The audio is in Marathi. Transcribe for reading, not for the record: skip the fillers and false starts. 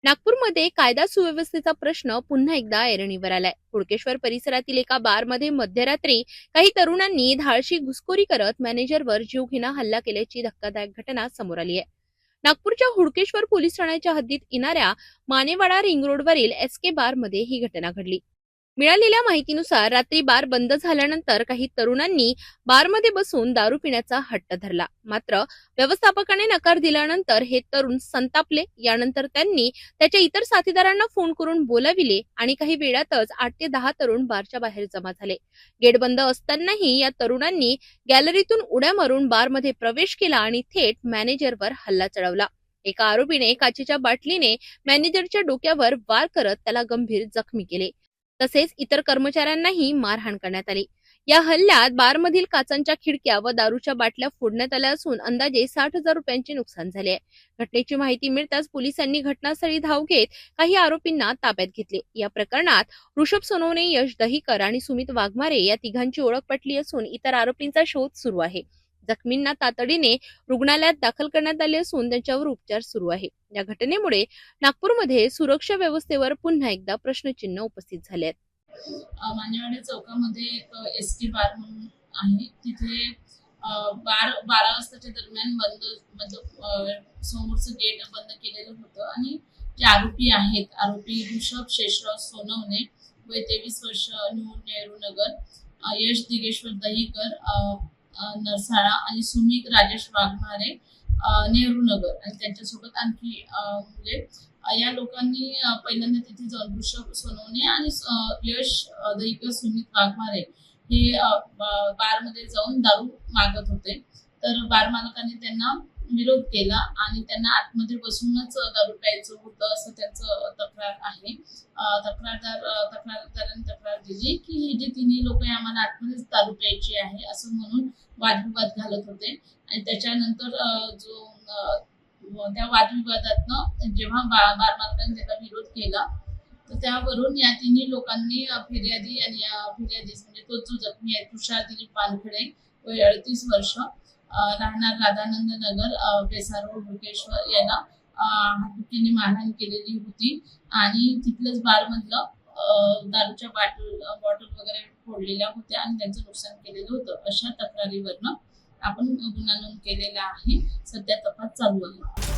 नागपूरमध्ये कायदा सुव्यवस्थेचा प्रश्न पुन्हा एकदा ऐरणीवर आलाय। हुडकेश्वर परिसरातील एका बारमध्ये मध्यरात्री काही तरुणांनी धाडशी घुसखोरी करत मॅनेजरवर जीवघेणा हल्ला केल्याची धक्कादायक घटना समोर आली आहे। नागपूरच्या हुडकेश्वर पोलीस ठाण्याच्या हद्दीत येणाऱ्या मानेवाडा रिंग रोडवरील एसके बारमध्ये ही घटना घडली। मिळालेल्या माहितीनुसार रात्री बार बंद झाल्यानंतर काही तरुणांनी बारमध्ये बसून दारू पिण्याचा हट्ट धरला। मात्र व्यवस्थापकाने नकार दिल्यानंतर हे तरुण संतापले। यानंतर त्यांनी त्याच्या इतर साथीदारांना फोन करून बोलाविले आणि काही वेळातच 8 ते 10 तरुण बारच्या बाहेर जमा झाले। गेट बंद असतानाही या तरुणांनी गॅलरीतून उड्या मारून बारमध्ये प्रवेश केला आणि थेट मॅनेजरवर हल्ला चढवला। एका आरोपीने काचेच्या बाटलीने मॅनेजरच्या डोक्यावर वार करत त्याला गंभीर जखमी केले। तसेच इतर कर्मचाऱ्यांनाही मारहाण करण्यात आली। या हल्ल्यात बारमधील काचांच्या खिडक्या व दारूच्या बाटल्या फोडण्यात आल्या असून अंदाजे 60,000 रुपयांचे नुकसान झाले आहे। घटनेची माहिती मिळताच पोलिसांनी घटनास्थळी धाव घेत काही आरोपींना ताब्यात घेतले। या प्रकरणात ऋषभ सोनवणे, यश दहिकर आणि सुमित वाघमारे या तिघांची ओळख पटली असून इतर आरोपींचा शोध सुरू आहे। जखमींना तातडीने रुग्णालयात दाखल करण्यात आले असून त्यांच्यावर उपचार सुरू आहे। या घटनेमुळे नागपूरमध्ये सुरक्षा व्यवस्थेवर पुन्हा एकदा प्रश्नचिन्ह उपस्थित झाले आहेत। मानेवाडा चौकामध्ये एक एसके बार म्हणून आहे। तिथे बार 12 वाजताच्या दरम्यान समोरचं गेट बंद केलेलं होतं आणि जे आरोपी ऋषभ शेषराव सोनवणे, वय 23 वर्ष, नेहरू नगर, यश दिगेश्वर दहिकर, नरसाळा आणि सुमित राजेश वाघमारे, नेहरू नगर आणि त्यांच्यासोबत आणखी मुले। या लोकांनी पहिल्यांदा तिथे जाऊन ऋषभ सोनवणे आणि यश दहिकर, सुमित वाघमारे हे बारमध्ये जाऊन दारू मागत होते। तर बार मालकाने त्यांना विरोध केला आणि त्यांना आतमध्ये बसूनच दारू प्यायचं होतं असं त्यांचं तक्रार आहे। तक्रारदारांनी तक्रार दिली की हे जे तिन्ही लोक आम्हाला आतमध्येच दारू प्यायची आहे असं म्हणून वादविवाद घालत होते। आणि त्याच्यानंतर त्या वादविवादातनं जेव्हा बार मालकाने त्याला विरोध केला तर त्यावरून या तिन्ही लोकांनी फिर्यादी म्हणजे तो जो जखमी आहे तुषार दिलीप पानखडे, वय 38 वर्ष, राहणार राधानंद नगर, बेसार रोड, हुडकेश्वर, याला हातुकीने मारहाण केलेली होती आणि तिथलंच बारमधलं दारूच्या बॉटल वगैरे फोडलेल्या होत्या आणि त्यांचं नुकसान केलेलं होतं। अशा तक्रारीवरनं आपण गुन्हा नोंद केलेला आहे। सध्या तपास चालू आहे।